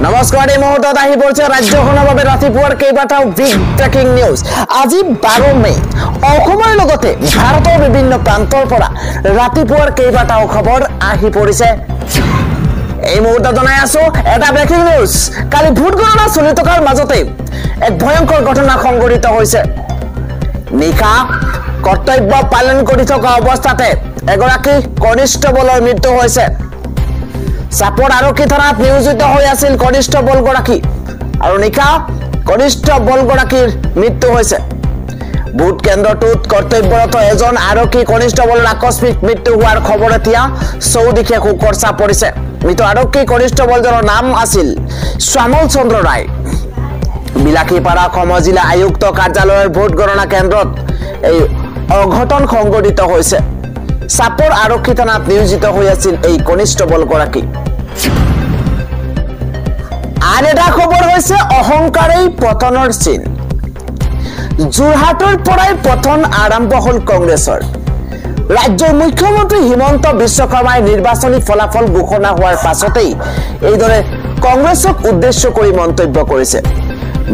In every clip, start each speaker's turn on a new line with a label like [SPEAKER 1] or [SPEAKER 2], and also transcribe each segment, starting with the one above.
[SPEAKER 1] নমস্কাৰ এই মুহূৰ্তত আহি পৰিছে ৰাজ্যখনৰ বাবে ৰাতিপুৱাৰ কেইবাটাও বিগ ব্ৰেকিং নিউজ আজি 12 মে অসমৰ লগতে ভাৰতৰ বিভিন্ন প্ৰান্তৰ পৰা ৰাতিপুৱাৰ কেইবাটাও খবৰ আহি পৰিছে এই মুহূৰ্তত জনাই আছো এটা ব্ৰেকিং নিউজ কালি ভোট গণনা চলি থকাৰ মাজতে এক ভয়ংকৰ ঘটনা সংঘটিত হৈছে নিকা কৰ্তব্য পালন কৰি থকা অৱস্থাতে এগৰাকী কনিষ্ঠবলৰ মৃত্যু হৈছে সাপৰ আৰক্ষী থানাত নিয়োজিত হৈ আছিল কনিষ্ঠবল গৰাকী আৰু নিকা কনিষ্ঠবল গৰাকীৰ মৃত্যু হৈছে ভোট কেন্দ্ৰটোত কৰ্তব্যৰত এজন আৰক্ষী কনিষ্ঠবলৰ আকস্মিক মৃত্যু হোৱাৰ খবৰ এতিয়া চৌদিশে শোকৰ ছাপ পৰিছে মৃত আৰক্ষী কনিষ্ঠবলজনৰ নাম আছিল শ্যামল চন্দ্ৰ ৰায় বিলাসীপাৰা সমজিলা আয়ুক্ত কাৰ্যালয়ৰ ভোট গণনা কেন্দ্ৰত এই অঘটন সংঘটিত হৈছে সাপৰ আৰক্ষী থানাত নিয়োজিত হৈ আছিল এই কনিষ্ঠবল গৰাকী আন এটা খবৰ হৈছে অহংকাৰেই পতনৰ চিন যোৰহাটৰ পৰাই পতন আৰম্ভ হল কংগ্ৰেছৰ ৰাজ্যৰ মুখ্যমন্ত্ৰী হিমন্ত বিশ্ব শৰ্মাই নিৰ্বাচনী ফলাফল ঘোষণা হোৱাৰ পাছতেই এইদৰে কংগ্ৰেছক উদ্দেশ্য কৰি মন্তব্য কৰিছে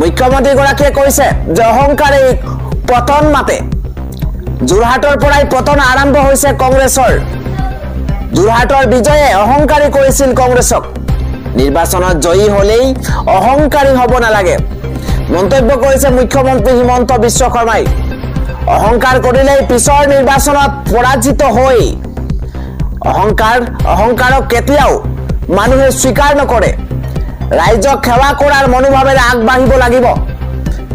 [SPEAKER 1] মুখ্যমন্ত্ৰী গৰাকীয়ে কৈছে যে অহংকাৰেই পতন মাতে যোৰহাটৰ পৰাই পতন আৰম্ভ হৈছে কংগ্ৰেছৰ যোৰহাটৰ বিজয়ে অহংকাৰী কৰিছিল কংগ্ৰেছক নিৰ্বাচনত জয়ী হলেই অহংকাৰী হ'ব নালাগে মন্তব্য কৰিছে মুখ্যমন্ত্ৰী হিমন্ত বিশ্ব শৰ্মাই অহংকাৰ কৰিলেই পিছৰ নিৰ্বাচনত পৰাজিত হৈ অহংকাৰক কেতিয়াও মানুহে স্বীকাৰ নকৰে ৰাইজক সেৱা কৰাৰ মনোভাৱেৰে আগবাঢ়িব লাগিব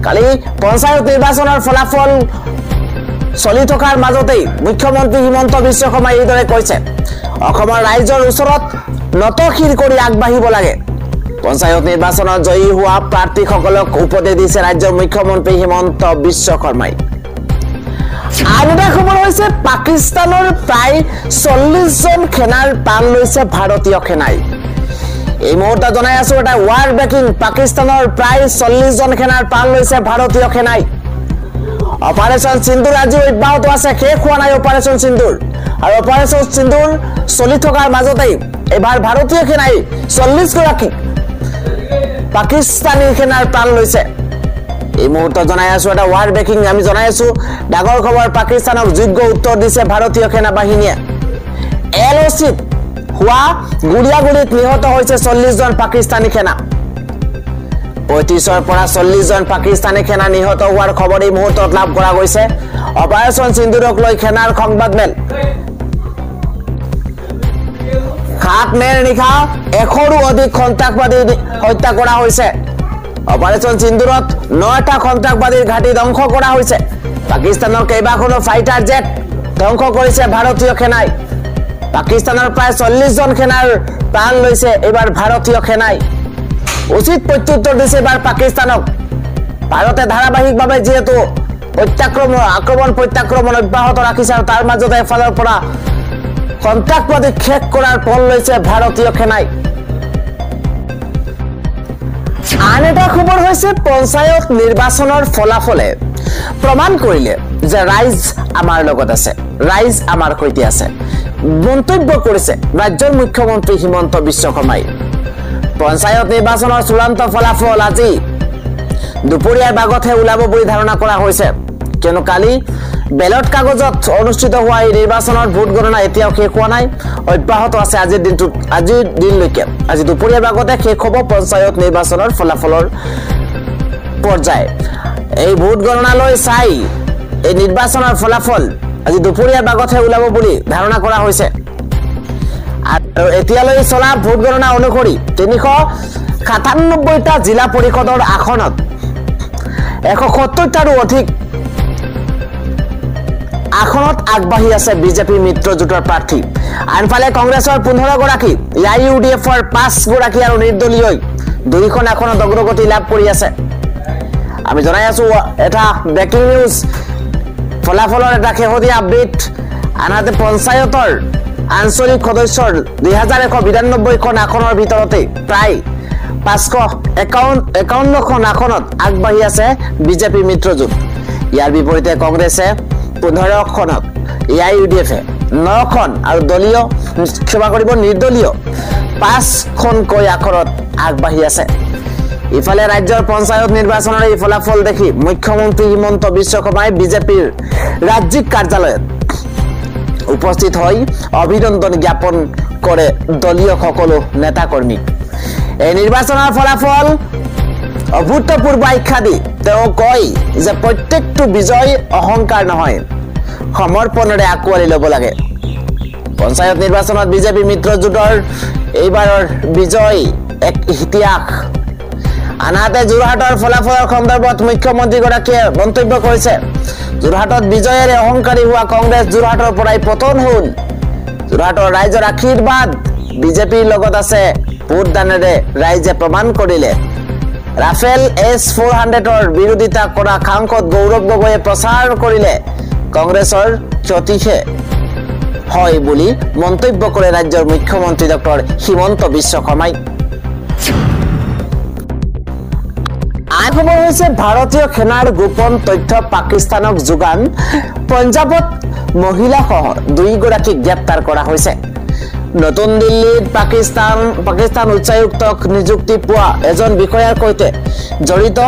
[SPEAKER 1] কালি পঞ্চায়ত নিৰ্বাচনৰ ফলাফল চলি থকাৰ মাজতেই মুখ্যমন্ত্ৰী হিমন্ত বিশ্ব শৰ্মাই এইদৰে কৈছে অসমৰ ৰাইজৰ ওচৰত নতশিৰ কৰি আগবাঢ়িব লাগে পঞ্চায়ত নিৰ্বাচনত জয়ী হোৱা প্ৰাৰ্থীসকলক উপদেশ দিছে ৰাজ্যৰ মুখ্যমন্ত্ৰী হিমন্ত বিশ্ব শৰ্মাই আন এটা খবৰ হৈছে পাকিস্তানৰ প্ৰায় 40 জন সেনাৰ প্ৰাণ লৈছে ভাৰতীয় সেনাই এই মুহূৰ্তত জনাই আছো এটা ৱাৰ ব্ৰেকিং পাকিস্তানৰ প্ৰায় 40 জন সেনাৰ প্ৰাণ লৈছে ভাৰতীয় সেনাই অপাৰেশন সিন্দুৰ আজি অব্যাহত আছে শেষ হোৱা নাই অপাৰেশন সিন্দুৰ আৰু অপাৰেশন সিন্দুৰ চলি থকাৰ মাজতেই এবাৰ ভাৰতীয় সেনাই 40 গৰাকী পাকিস্তানী সেনাৰ প্ৰাণ লৈছে এই মুহূৰ্তত জনাই আছো এটা ৱাৰ ব্ৰেকিং আমি জনাই আছো ডাঙৰ খবৰ পাকিস্তানক যোগ্য উত্তৰ দিছে ভাৰতীয় সেনা বাহিনীয়ে এলওচিত হোৱা গুলিয়াগুলিত নিহত হৈছে 40 জন পাকিস্তানী সেনা 35 পৰা 40 জন পাকিস্তানী সেনা নিহত হোৱাৰ খবৰ এই মুহূৰ্তত লাভ কৰা গৈছে অপাৰেশন সিন্দুৰক লৈ সেনাৰ সংবাদমেল 7 মেৰ নিশা 100ৰো অধিক সন্ত্ৰাসবাদী হত্যা কৰা হৈছে অপাৰেশন সিন্দুৰত 9টা সন্ত্ৰাসবাদীৰ ঘাটি ধ্বংস কৰা হৈছে পাকিস্তানৰ কেইবাখনো ফাইটাৰ জেট ধ্বংস কৰিছে ভাৰতীয় সেনাই পাকিস্তানৰ প্ৰায় 40 জন সেনাৰ প্ৰাণ লৈছে এবাৰ ভাৰতীয় সেনাই উচিত প্ৰত্যুত্তৰ দিছে এবাৰ পাকিস্তানক ভাৰতে ধাৰাবাহিকভাৱে যেহেতু প্ৰত্যাক্ৰমণ অব্যাহত ৰাখিছে আৰু তাৰ মাজতে এফালৰ পৰা সন্ত্ৰাসবাদী শেষ কৰাৰ পল লৈছে ভাৰতীয় সেনাই আন এটা খবৰ হৈছে পঞ্চায়ত নিৰ্বাচনৰ ফলাফলে প্ৰমাণ কৰিলে যে ৰাইজ আমাৰ লগত আছে ৰাইজ আমাৰ সৈতে আছে মন্তব্য কৰিছে ৰাজ্যৰ মুখ্যমন্ত্ৰী হিমন্ত বিশ্ব শৰ্মাই পঞ্চায়ত নিৰ্বাচনৰ চূড়ান্ত ফলাফল আজি দুপৰীয়াৰ ভাগতহে ওলাব বুলি ধাৰণা কৰা হৈছে কিয়নো কালি বেলট কাগজত অনুষ্ঠিত হোৱা এই নিৰ্বাচনৰ ভোট গণনা এতিয়াও শেষ হোৱা নাই অব্যাহত আছে আজিৰ দিনলৈকে আজি দুপৰীয়াৰ ভাগতে শেষ হ'ব পঞ্চায়ত নিৰ্বাচনৰ ফলাফলৰ পৰ্যায় এই ভোট গণনালৈ চাই এই নিৰ্বাচনৰ ফলাফল আজি দুপৰীয়াৰ ভাগতহে ওলাব বুলি ধাৰণা কৰা হৈছে আৰু এতিয়ালৈ চলা ভোট গণনা অনুসৰি 397টা জিলা পৰিষদৰ আসনত 170টাৰো অধিক আসনত আগবাঢ়ি আছে বিজেপি মিত্ৰজোঁটৰ প্ৰাৰ্থী আনফালে কংগ্ৰেছৰ 15 গৰাকী ইউডিএফৰ 5 গৰাকী আৰু নিৰ্দলীয় 2খন আসনত অগ্ৰগতি লাভ কৰি আছে আমি জনাই আছো এটা ব্ৰেকিং নিউজ ফলাফলৰ এটা শেহতীয়া আপডেট আনহাতে পঞ্চায়তৰ আঞ্চলিক সদস্যৰ 2192খন আসনৰ ভিতৰতে প্ৰায় 551খন আসনত আগবাঢ়ি আছে বিজেপি মিত্ৰজোঁট ইয়াৰ বিপৰীতে কংগ্ৰেছে 15খনত ইউডিএফে 9খন আৰু দলীয় ক্ষমা কৰিব নিৰ্দলীয় 5খনকৈ আখৰত আগবাঢ়ি আছে ইফালে ৰাজ্যৰ পঞ্চায়ত নিৰ্বাচনৰ এই ফলাফল দেখি মুখ্যমন্ত্ৰী হিমন্ত বিশ্ব শৰ্মাই বিজেপিৰ ৰাজ্যিক কাৰ্যালয়ত উপস্থিত হৈ অভিনন্দন জ্ঞাপন কৰে দলীয় সকলো নেতা কৰ্মী এই নিৰ্বাচনৰ ফলাফল অভূতপূৰ্ব আখ্যা দি তেওঁ কয় যে প্ৰত্যেকটো বিজয় অহংকাৰ নহয় সমৰ্পণৰে আঁকোৱালি ল'ব লাগে পঞ্চায়ত নিৰ্বাচনত বিজেপি মিত্ৰজোঁটৰ এইবাৰৰ বিজয় এক ইতিহাস আনহাতে যোৰহাটৰ ফলাফলৰ সন্দৰ্ভত মুখ্যমন্ত্ৰীগৰাকীয়ে মন্তব্য কৰিছে যোৰহাটত বিজয়েৰে অহংকাৰী হোৱা কংগ্ৰেছ যোৰহাটৰ পৰাই পতন হ'ল যোৰহাটৰ ৰাইজৰ আশীৰ্বাদ বিজেপিৰ লগত আছে ভোটদানেৰে ৰাইজে প্ৰমাণ কৰিলে ৰাফেল S-400ৰ বিৰোধিতা কৰা সাংসদ গৌৰৱ গগৈয়ে প্ৰচাৰ কৰিলে কংগ্ৰেছৰ ক্ষতিহে হয় বুলি মন্তব্য কৰে ৰাজ্যৰ মুখ্যমন্ত্ৰী ডক্টৰ হিমন্ত বিশ্ব শৰ্মাই খবৰ হৈছে ভাৰতীয় সেনাৰ গোপন তথ্য পাকিস্তানক যোগান পঞ্জাবত মহিলা সহ 2 গৰাকীক গ্ৰেপ্তাৰ কৰা হৈছে নতুন দিল্লীত পাকিস্তান উচ্চায়ুক্তক নিযুক্তি পোৱা এজন বিষয়াৰ সৈতে জড়িত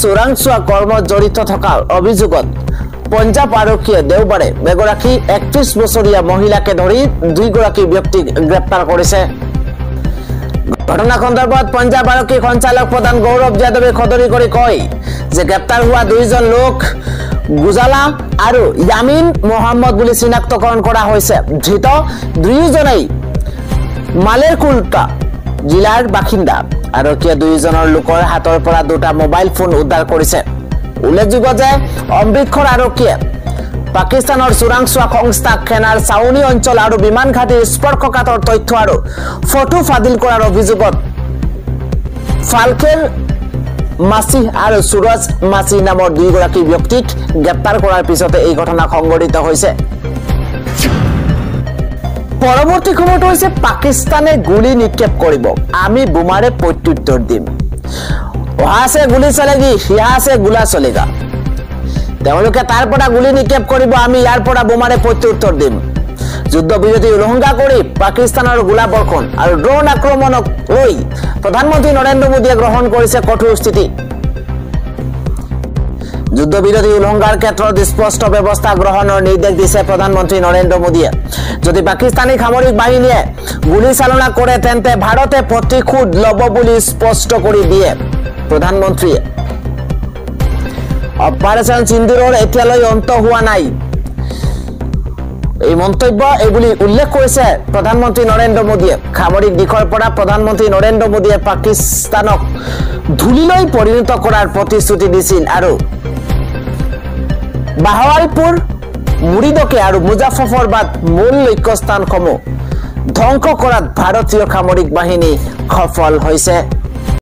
[SPEAKER 1] চোৰাংচোৱা কৰ্মত জড়িত থকাৰ অভিযোগত পঞ্জাব আৰক্ষীয়ে দেওবাৰে এগৰাকী 31 বছৰীয়া মহিলাকে ধৰি 2 গৰাকী ব্যক্তিক গ্ৰেপ্তাৰ কৰিছে ঘটনা সন্দৰ্ভত পঞ্জাব আৰক্ষী সঞ্চালক প্ৰধান গৌৰৱ যাদৱে খদৰি কৰি কয় যে গ্ৰেপ্তাৰ হোৱা 2জন লোক গুজালা আৰু ইয়ামিন মোহাম্মদ বুলি চিনাক্তকৰণ কৰা হৈছে ধৃত 2জনেই মালেৰকুলটা জিলাৰ বাসিন্দা আৰক্ষীয়ে 2জনৰ লোকৰ হাতৰ পৰা 2টা মোবাইল ফোন উদ্ধাৰ কৰিছে উল্লেখযোগ্য যে অমৃতসৰ আৰক্ষীয়ে পাকিস্তানৰ চোৰাংচোৱা সংস্থা সেনাৰ চাউনি অঞ্চল আৰু বিমান ঘাটিৰ স্পৰ্শকাতৰ তথ্য আৰু ফটো ফাদিল কৰাৰ অভিযোগত ফালকেৰ মাসি আৰু সুৰজ মাসি নামৰ 2 গৰাকী ব্যক্তিক গ্ৰেপ্তাৰ কৰাৰ পিছতে এই ঘটনা সংঘটিত হৈছে পৰৱৰ্তী খবৰটো হৈছে পাকিস্তানে গুলি নিক্ষেপ কৰিব আমি বোমাৰে প্ৰত্যুত্তৰ দিম वहां से गुली चलेगी यहाँ से गुला चलेगा তেওঁলোকে তাৰ পৰা গুলি নিক্ষেপ কৰিব আমি ইয়াৰ পৰা বোমাৰে প্ৰত্যুত্তৰ দিম যুদ্ধ বিৰতি উলংঘা কৰি পাকিস্তানৰ গোলা বৰ্ষণ আৰু ড্ৰোন আক্ৰমণক লৈ প্ৰধানমন্ত্ৰী নৰেন্দ্ৰ মোদীয়ে গ্ৰহণ কৰিছে কঠোৰ স্থিতি যুদ্ধ বিৰতি উলংঘাৰ ক্ষেত্ৰত স্পষ্ট ব্যৱস্থা গ্ৰহণৰ নিৰ্দেশ দিছে প্ৰধানমন্ত্ৰী নৰেন্দ্ৰ মোদীয়ে যদি পাকিস্তানী সামৰিক বাহিনীয়ে গুলি চালনা কৰে তেন্তে ভাৰতে প্ৰতিশোধ ল'ব বুলি স্পষ্ট কৰি দিয়ে প্ৰধানমন্ত্ৰীয়ে অপাৰেশন সিন্দুৰৰ এতিয়ালৈ অন্ত হোৱা নাই এই মন্তব্য এইবুলি উল্লেখ কৰিছে প্ৰধানমন্ত্ৰী নৰেন্দ্ৰ মোদীয়ে সামৰিক দিশৰ পৰা প্ৰধানমন্ত্ৰী নৰেন্দ্ৰ মোদীয়ে পাকিস্তানক ধুলিলৈ পৰিণত কৰাৰ প্ৰতিশ্ৰুতি দিছিল আৰু বাহাৱালপুৰ মুৰিদকে আৰু মুজাফফৰবাদ মূল লক্ষ্যস্থানসমূহ ধ্বংস কৰাত ভাৰতীয় সামৰিক বাহিনী সফল হৈছে